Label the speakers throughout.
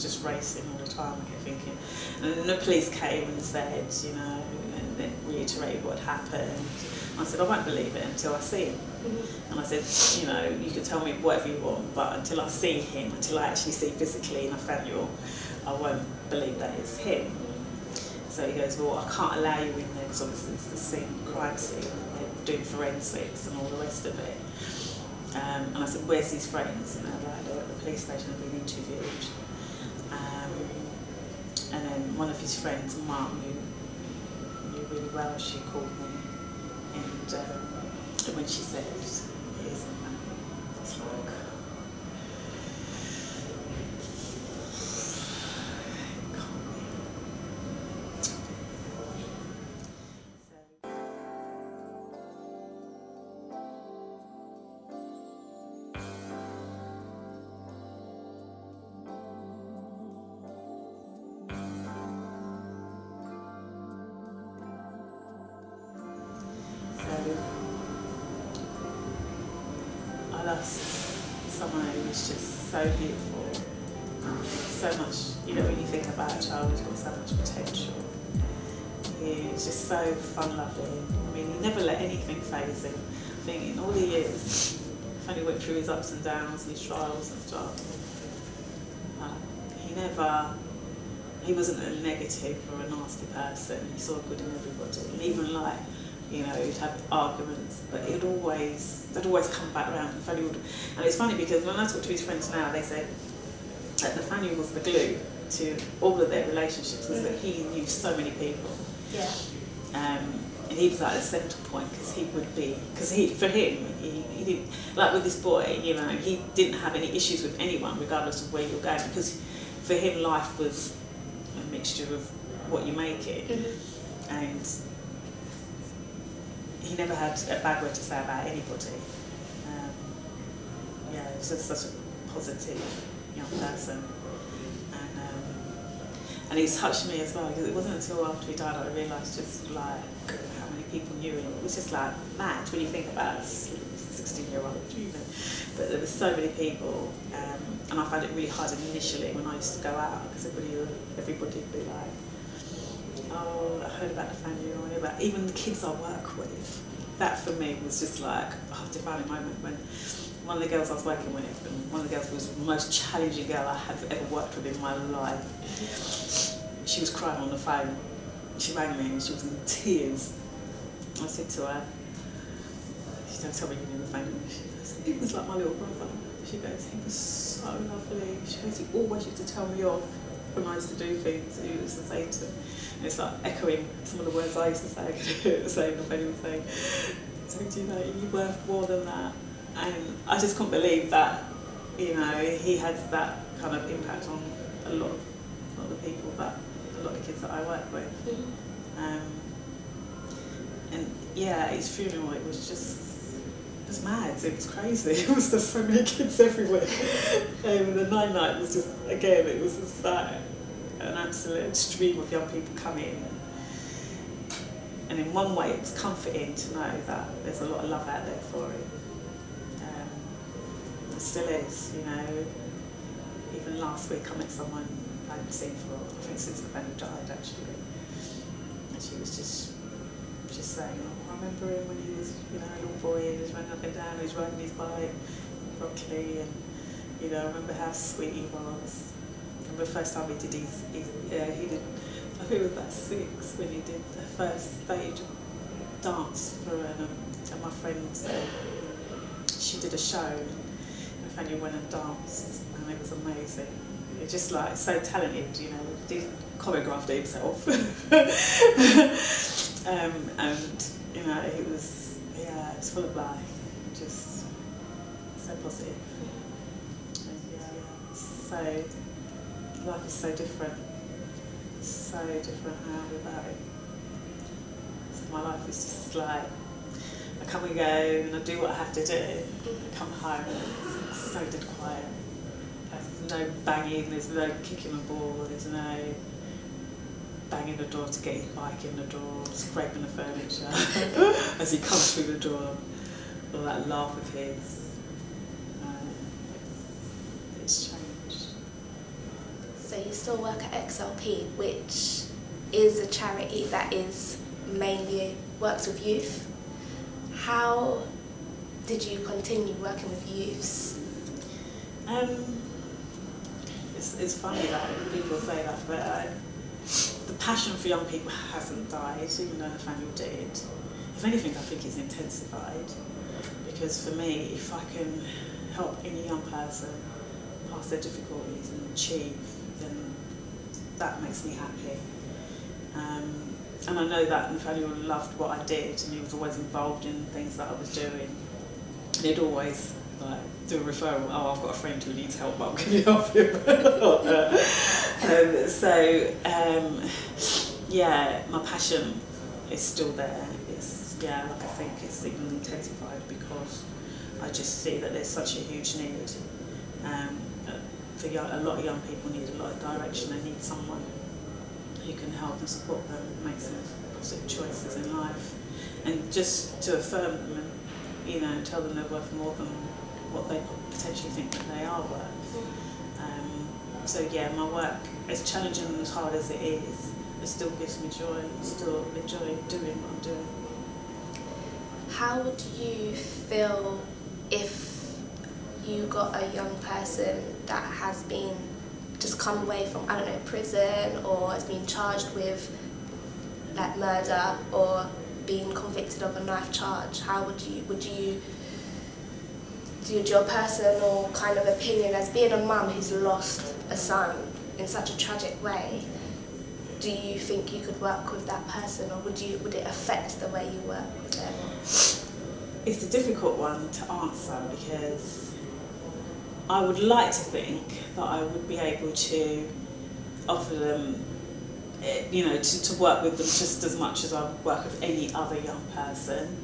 Speaker 1: just racing all the time. I kept thinking, and then the police came and said, you know, and then reiterated what had happened. I said, I won't believe it until I see him. And I said, you know, you can tell me whatever you want, but until I see him, until I actually see physically Nathaniel, I won't believe that it's him. So he goes, well, I can't allow you in there because obviously it's the scene, crime scene, and they're doing forensics and all the rest of it. And I said, where's his friends? And they're like, they're at the police station, being interviewed. And then one of his friends, Mum, who knew really well, she called me. And when she said, here's a man, it's like, I lost someone who was just so beautiful, so much, you know, when you think about a child who's got so much potential. He was just so fun-loving. I mean, he never let anything faze him. I think in all the years, Nathaniel went through his ups and downs and his trials and stuff. He wasn't a negative or a nasty person. He saw good in everybody. And even like, you know, he'd have arguments, but they'd always come back around. And it's funny because when I talk to his friends now, they say that Nathaniel was the glue to all of their relationships, was that he knew so many people.
Speaker 2: Yeah.
Speaker 1: And he was like the centre point, because for him, he didn't, like with this boy, you know, he didn't have any issues with anyone, regardless of where you're going, because for him life was a mixture of what you make it. And he never had a bad word to say about anybody. Yeah, he was just such a positive young person. And he touched me as well, because it wasn't until after he died I realised just like how many people knew him. It was just like mad when you think about a 16-year-old, you know. But there were so many people, and I found it really hard initially when I used to go out, because everybody would be like, oh, I heard about Nathaniel, I heard about, even the kids I work with. That for me was just like a defining moment when one of the girls I was working with, and one of the girls was the most challenging girl I had ever worked with in my life. She was crying on the phone. She rang me and she was in tears. I said to her, she don't tell me you knew Nathaniel. She goes, he was like my little brother. She goes, he was so lovely. She goes, he always used to tell me off when I used to do things. He used to say to me, and it's like echoing some of the words I used to say. I could hear it saying, Nathaniel was saying, so do you know, you're worth more than that. And I just couldn't believe that, you know, he had that kind of impact on a lot of the people, but a lot of the kids that I work with. And yeah, his funeral, it was mad, it was crazy. It was just so many kids everywhere. And the night was just, again, it was just like an absolute stream of young people coming. And in one way, it was comforting to know that there's a lot of love out there for him. It still is, you know. Even last week I met someone I hadn't seen for, I think since Nathaniel died actually. And she was just saying, oh, I remember him when he was, you know, a little boy and he was running up and down, he was riding his bike properly, and, you know, I remember how sweet he was. I remember the first time he did he did, I think it was about 6 when he did the first stage dance for and my friend she did a show. Nathaniel went and danced, and it was amazing. He was just like so talented, you know. He choreographed it himself, and you know, it was full of life, just so positive. And yeah, so life is so different now without it. So my life is just like, I come and go and I do what I have to do. I come home and it's so dead quiet. There's no banging, there's no kicking the ball, there's no banging the door to get his bike in the door, scraping the furniture as he comes through the door. All that laugh of his. It's changed
Speaker 2: So you still work at XLP, which is a charity that is mainly works with youth. How did you continue working with youths?
Speaker 1: It's funny that people say that, but the passion for young people hasn't died, even though Nathaniel did. If anything, I think it's intensified, because for me, if I can help any young person pass their difficulties and achieve, then that makes me happy. And I know that Nathaniel loved what I did, and he was always involved in things that I was doing. And he'd always do a referral. Oh, I've got a friend who needs help, but can you help him? Yeah, my passion is still there. Like I think it's even intensified because I just see that there's such a huge need. A lot of young people need a lot of direction. They need someone who can help and support them, make some positive choices in life, and just to affirm them and tell them they're worth more than what they potentially think that they are worth. So yeah, my work, as challenging and as hard as it still gives me joy. I still enjoy doing what I'm doing.
Speaker 2: How would you feel if you got a young person that has been just come away from, I don't know, prison, or has been charged with like murder or being convicted of a knife charge? How would you your personal kind of opinion as being a mum who's lost a son in such a tragic way, do you think you could work with that person, or would it affect the way you work with them?
Speaker 1: It's a difficult one to answer, because I would like to think that I would be able to offer them, to work with them just as much as I would work with any other young person.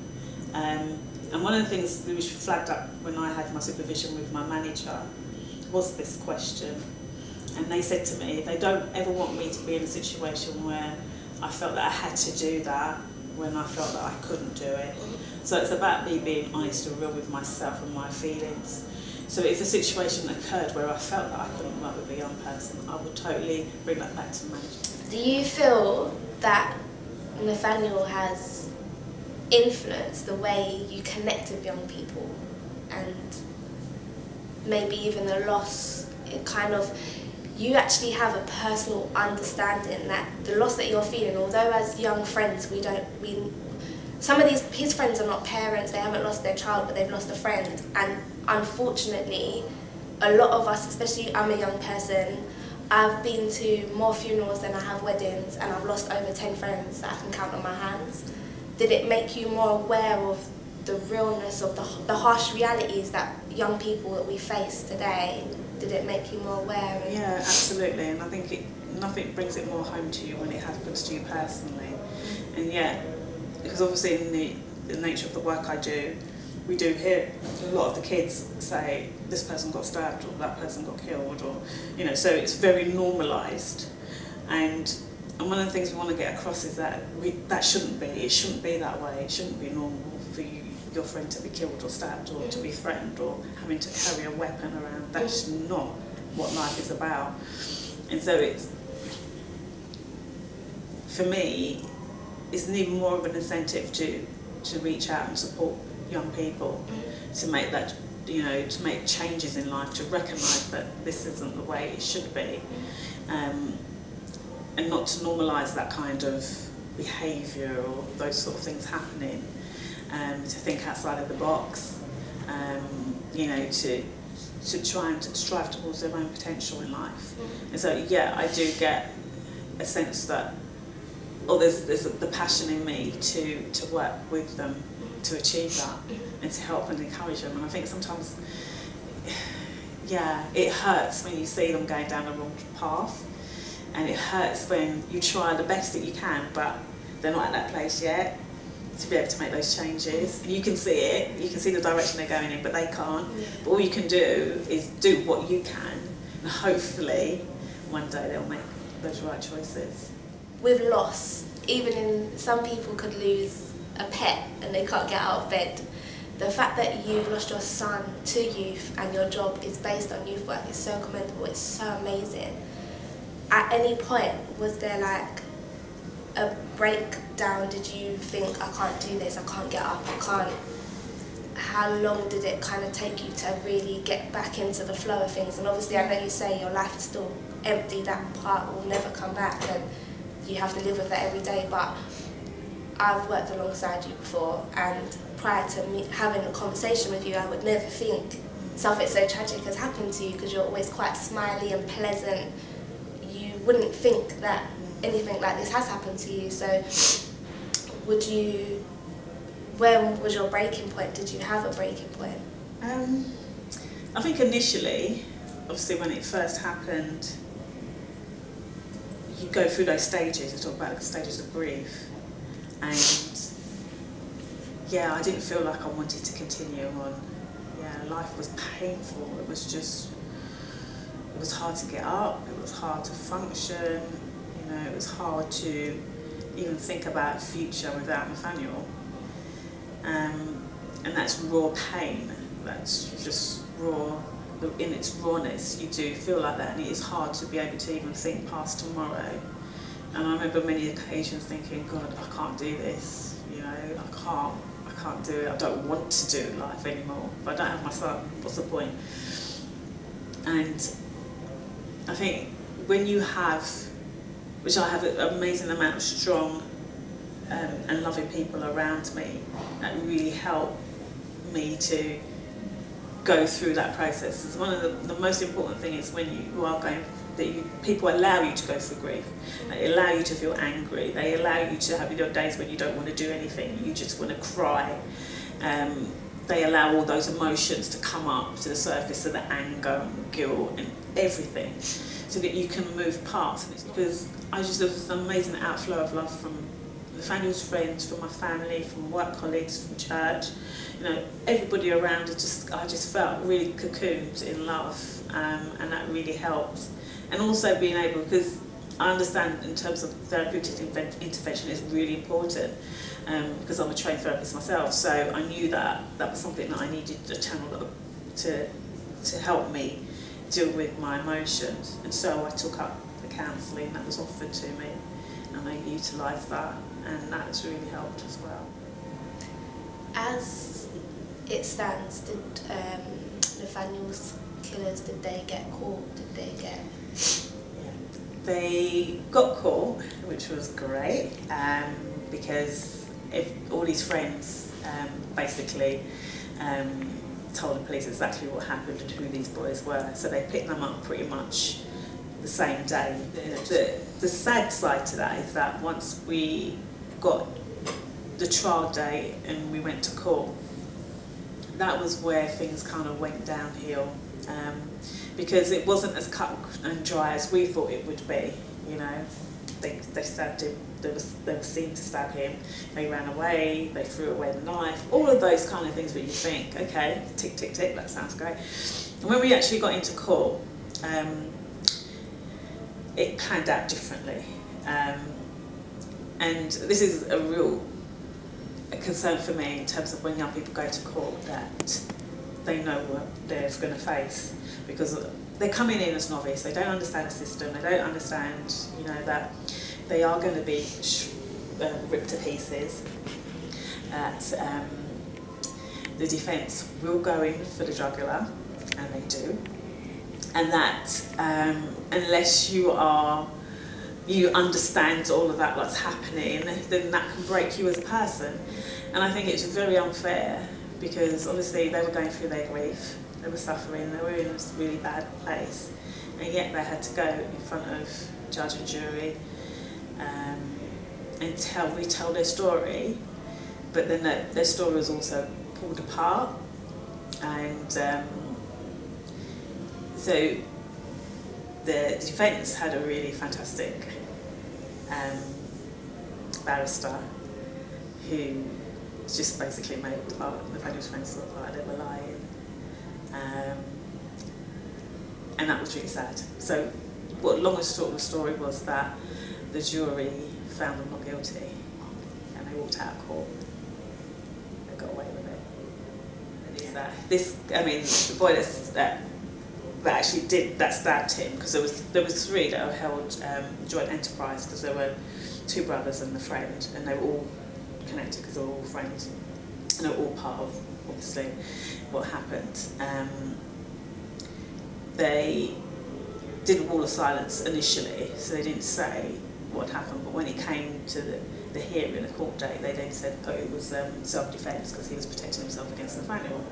Speaker 1: And one of the things which flagged up when I had my supervision with my manager was this question. And they said to me, they don't ever want me to be in a situation where I felt that I had to do that when I felt that I couldn't do it. So it's about me being honest and real with myself and my feelings. So if a situation occurred where I felt that I couldn't work with a young person, I would totally bring that back to the manager.
Speaker 2: Do you feel that Nathaniel has influenced the way you connect with young people, and maybe even the loss, it kind of, you actually have a personal understanding that the loss that you're feeling, although as young friends some of his friends are not parents, they haven't lost their child, but they've lost a friend, and unfortunately a lot of us, especially I'm a young person, I've been to more funerals than I have weddings, and I've lost over 10 friends that I can count on my hands. Did it make you more aware of the realness of the harsh realities that young people that we face today? Did it make you more aware?
Speaker 1: Yeah, absolutely, and I think nothing brings it more home to you when it happens to you personally. And yeah, because obviously in the nature of the work I do, we do hear a lot of the kids say, this person got stabbed, or that person got killed, or, so it's very normalised. And one of the things we want to get across is that it shouldn't be that way. It shouldn't be normal for your friend to be killed or stabbed or to be threatened or having to carry a weapon around. That's not what life is about. And so for me, it's even more of an incentive to reach out and support young people, to make that, to make changes in life, to recognise that this isn't the way it should be, and not to normalise that kind of behaviour or those sort of things happening, to think outside of the box, to try and strive towards their own potential in life. And so, yeah, I do get a sense that, there's the passion in me to work with them to achieve that and to help and encourage them. And I think sometimes, yeah, it hurts when you see them going down the wrong path, and it hurts when you try the best that you can, but they're not at that place yet to be able to make those changes. And you can see it, you can see the direction they're going in, but they can't. But all you can do is do what you can, and hopefully one day they'll make those right choices.
Speaker 2: With loss, even some people could lose a pet and they can't get out of bed. The fact that you've lost your son to youth and your job is based on youth work is so commendable, it's so amazing. at any point, was there like a breakdown? Did you think, I can't do this, I can't get up, I can't? How long did it kind of take you to really get back into the flow of things? And obviously I know you say your life is still empty, that part will never come back and you have to live with that every day, but I've worked alongside you before, and prior to me having a conversation with you, I would never think something so tragic has happened to you, because you're always quite smiley and pleasant. You wouldn't think that anything like this has happened to you. So where was your breaking point? Did you have a breaking point?
Speaker 1: I think initially, obviously when it first happened, you go through those stages, you talk about the stages of grief, and yeah, I didn't feel like I wanted to continue on. Yeah, life was painful. It was hard to get up, it was hard to function, you know, it was hard to even think about a future without Nathaniel. And that's raw pain, that's just raw, in its rawness, you do feel like that, and it is hard to be able to even think past tomorrow. And I remember many occasions thinking, God, I can't do this, you know, I can't do it, I don't want to do life anymore. If I don't have my son, what's the point? And I think when you have, which I have an amazing amount of strong and loving people around me, that really help me to go through that process. It's one of the most important things when you are going, people allow you to go through grief. They allow you to feel angry. They allow you to have your days when you don't want to do anything. You just want to cry. They allow all those emotions to come up to the surface, of the anger and guilt and everything, so that you can move past. And it's because I just have this amazing outflow of love from Nathaniel's friends, from my family, from work colleagues, from church. You know, everybody around, I just felt really cocooned in love, and that really helped. And also being able, because I understand in terms of therapeutic intervention is really important, because I'm a trained therapist myself, so I knew that that was something that I needed a channel to help me deal with my emotions. And so I took up the counselling that was offered to me, and I utilised that, and that's really helped as well.
Speaker 2: As it stands, did Nathaniel's killers, did they get caught? Did they get...
Speaker 1: Yeah. They got caught, which was great, because all his friends basically told the police exactly what happened and who these boys were, so they picked them up pretty much the same day. The sad side to that is that once we got the trial date and we went to court, that was where things kind of went downhill, because it wasn't as cut and dry as we thought it would be. You know, they stabbed him, they were seen to stab him, they ran away, they threw away the knife, all of those kind of things where you think, okay, tick, tick, tick, that sounds great. And when we actually got into court, it panned out differently. And this is a real concern for me in terms of when young people go to court, that they know what they're going to face, because they're coming in as novice, they don't understand the system, they don't understand, you know, that they are going to be ripped to pieces, that the defence will go in for the jugular, and they do, and that unless you understand all of that, what's happening, then that can break you as a person. And I think it's very unfair, because obviously they were going through their grief, they were suffering, they were in a really bad place, and yet they had to go in front of judge and jury and retell their story, but then their story was also pulled apart. And so the defence had a really fantastic barrister who just basically made Nathaniel's friends look like they were lying. And that was really sad. So what long and short of the story was that the jury found them not guilty, and they walked out of court. They got away with it. And is that this? I mean, the boy that stabbed him, because there was 3 that were held joint enterprise, because there were 2 brothers and a friend, and they were all connected because they were all friends, and they were all part of, obviously, what happened. They did a wall of silence initially, so they didn't say what happened, but when it came to the hearing, the court date, they then said that it was self-defence, because he was protecting himself against Nathaniel.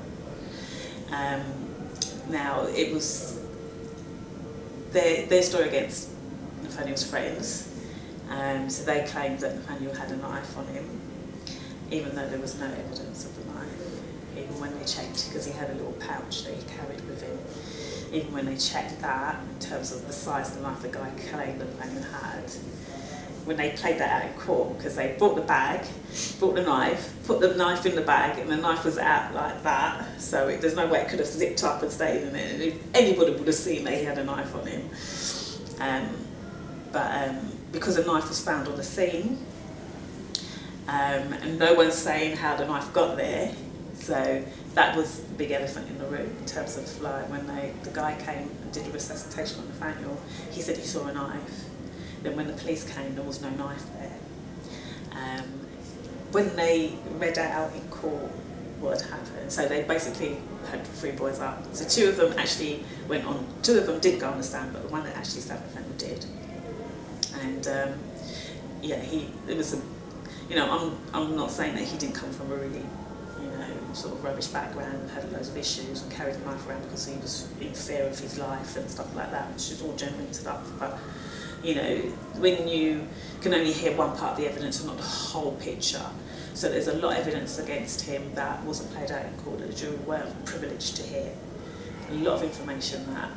Speaker 1: Now, it was their story against Nathaniel's friends, so they claimed that Nathaniel had a knife on him, even though there was no evidence of the knife. Even when they checked, because he had a little pouch that he carried with him, even when they checked that, in terms of the size of the knife the guy claimed that Nathaniel had, when they played that out in court, because they brought the bag, brought the knife, put the knife in the bag, and the knife was out like that, so there's no way it could have zipped up and stayed in it, and if anybody would have seen that he had a knife on him. Because the knife was found on the scene, and no one's saying how the knife got there, so that was the big elephant in the room, in terms of like when the guy came and did a resuscitation on Nathaniel, he said he saw a knife. Then when the police came, there was no knife there. When they read out in court what had happened, so they basically had 3 boys up. So 2 of them actually went on, 2 of them didn't go on the stand, but the one that actually stabbed Nathaniel did. And yeah, it was a, you know, I'm not saying that he didn't come from a really, you know, sort of rubbish background and had loads of issues and carried a knife around because he was in fear of his life and stuff like that, which is all genuine stuff. But you know, when you can only hear one part of the evidence and not the whole picture, so there's a lot of evidence against him that wasn't played out in court that the jury weren't privileged to hear. A lot of information that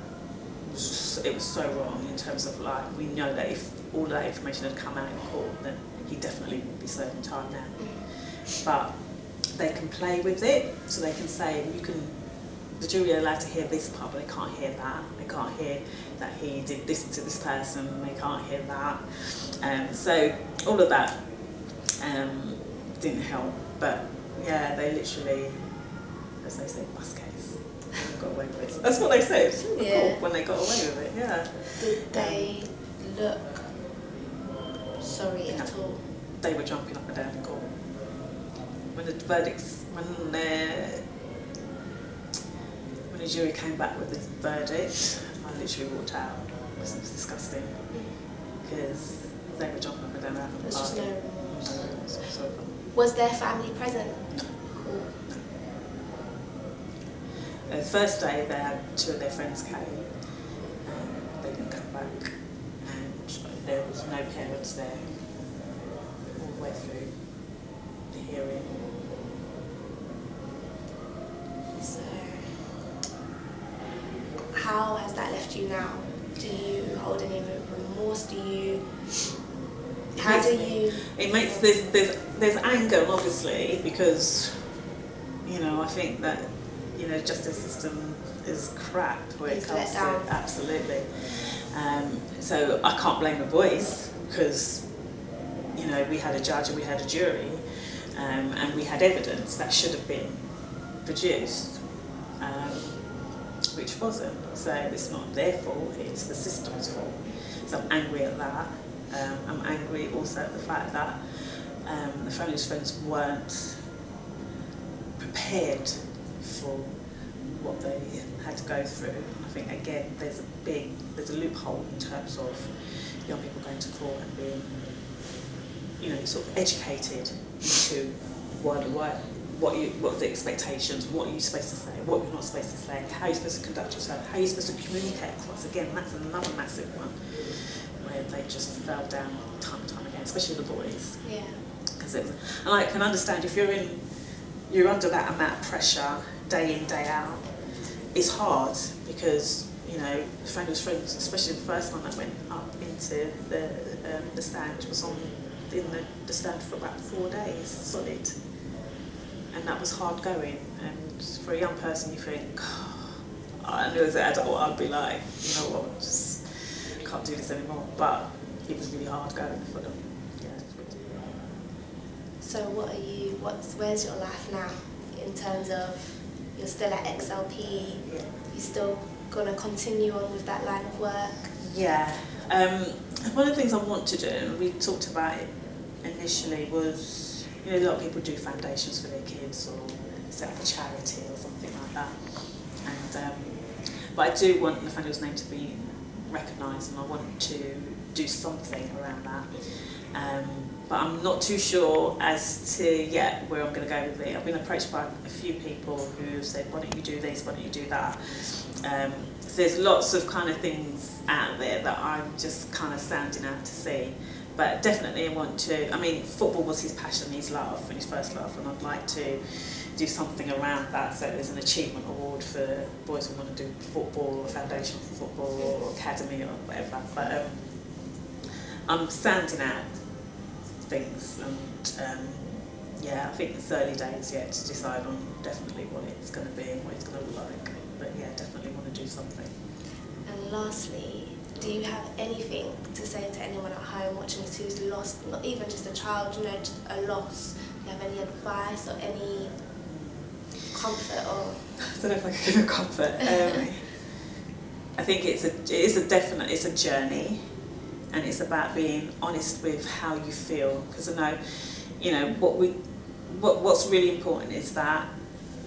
Speaker 1: it was so wrong, in terms of like, we know that if all that information had come out in court, then he definitely would be serving time now. But they can play with it, so they can say, the jury are allowed to hear this part, but they can't hear that. They can't hear that he did this to this person, they can't hear that. So all of that didn't help, but yeah, they literally, as they say, bus case. They got away with it. That's what they said when they got away with it, yeah.
Speaker 2: Did they look sorry at all?
Speaker 1: They were jumping up and down in court. When the jury came back with the verdict, I literally walked out. It was disgusting, because they were jumping up and down.
Speaker 2: There's just no remorse. Was their family present?
Speaker 1: No. The first day, they had 2 of their friends came, and they didn't come back, and there was no parents there all the way through the hearing.
Speaker 2: So, how has that left you now? Do you hold any remorse? How do you? It makes
Speaker 1: there's anger, obviously, because, you know, I think that, you know, the justice system is crap where it comes to, absolutely. So I can't blame the boys, because, you know, we had a judge and we had a jury, and we had evidence that should have been produced, which wasn't. So it's not their fault, it's the system's fault. So I'm angry at that. I'm angry also at the fact that Nathaniel's friends weren't prepared for what they had to go through. I think, again, there's a loophole in terms of young people going to court and being, you know, sort of educated into what the expectations, what are you supposed to say, what you're not supposed to say, how you're supposed to conduct yourself, how you're supposed to communicate across. Again, that's another massive one, where they just fell down time and time again, especially the boys.
Speaker 2: Yeah.
Speaker 1: Because and I can understand if you're under that amount of pressure day in, day out, it's hard, because, you know, Nathaniel's friends, especially the first one that went up into the stand, was in the stand for about 4 days solid. And that was hard going, and for a young person you think, oh, I knew as an adult I'd be like, you know what, just can't do this anymore. But it was really hard going for them. Yeah.
Speaker 2: So where's your life now, in terms of, you're still at XLP, you still going to continue on with that line of work?
Speaker 1: Yeah. One of the things I want to do, and we talked about it initially, was, you know, a lot of people do foundations for their kids or set up a charity or something like that. And but I do want Nathaniel's name to be recognised, and I want to do something around that. But I'm not too sure as to yet where I'm going to go with it. I've been approached by a few people who have said, why don't you do this, why don't you do that? So there's lots of kind of things out there that I'm just kind of sounding out to see. But definitely I want to, I mean, football was his passion, his love, and his first love, and I'd like to do something around that. So there's an achievement award for boys who want to do football, or foundation for football, or academy, or whatever. But I'm sounding out things, and yeah, I think it's early days yet to decide on definitely what it's going to be and what it's going to look like. But yeah, definitely want to do something.
Speaker 2: And lastly, do you have anything to say to anyone at home watching this who's lost, not even just a child, you know, just a loss? Do you have any advice or any comfort? Or
Speaker 1: I don't know if I can give a comfort. I think it's a journey, and it's about being honest with how you feel. Because I know, you know, what's really important is that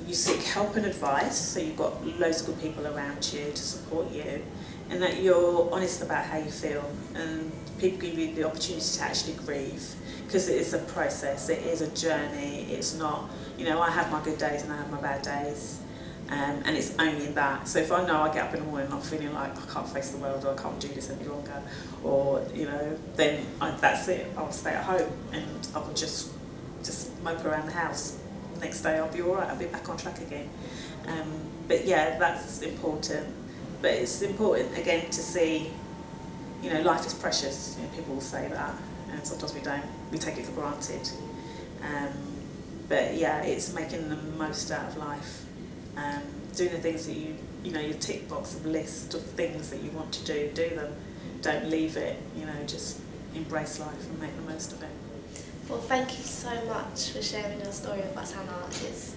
Speaker 1: you seek help and advice, so you've got loads of good people around you to support you, and that you're honest about how you feel, and people give you the opportunity to actually grieve, because it is a process, it is a journey. It's not, you know, I have my good days and I have my bad days, and it's only that. So if I know I get up in the morning and I'm feeling like I can't face the world, or I can't do this any longer, or, you know, then that's it, I'll stay at home and I'll just mope around the house. Next day I'll be alright, I'll be back on track again. But yeah, that's important. But it's important again to see, you know, life is precious. You know, people will say that, and sometimes we don't. We take it for granted. But yeah, it's making the most out of life. Doing the things that you know, your tick box of list of things that you want to do them. Don't leave it. You know, just embrace life and make the most of it.
Speaker 2: Well, thank you so much for sharing your story with us, Hannah. It's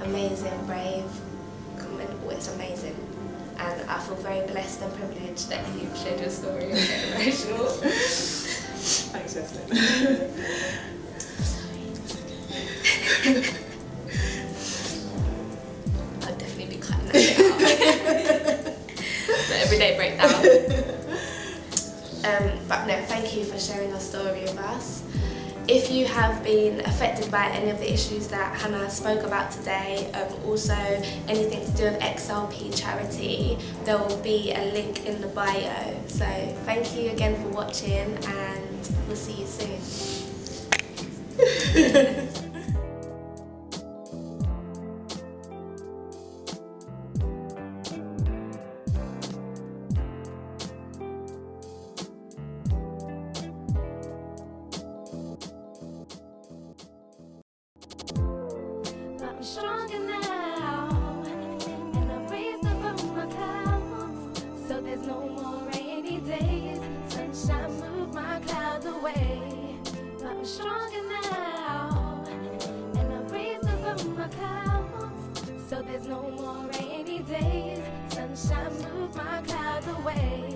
Speaker 2: amazing, brave, commendable, it's amazing. And I feel very blessed and privileged that you've shared your story. I'm getting emotional.
Speaker 1: Thanks, Evelyn.
Speaker 2: I'll definitely be cutting that bit out. The everyday breakdown. But no, thank you for sharing your story with us. If you have been affected by any of the issues that Hannah spoke about today, also anything to do with XLP charity, there will be a link in the bio. So thank you again for watching, and we'll see you soon.
Speaker 3: Stronger now, and I'm raised above my clouds, so there's no more rainy days. Sunshine moved my clouds away. But I'm stronger now, and I'm raised above my clouds, so there's no more rainy days. Sunshine moved my clouds away.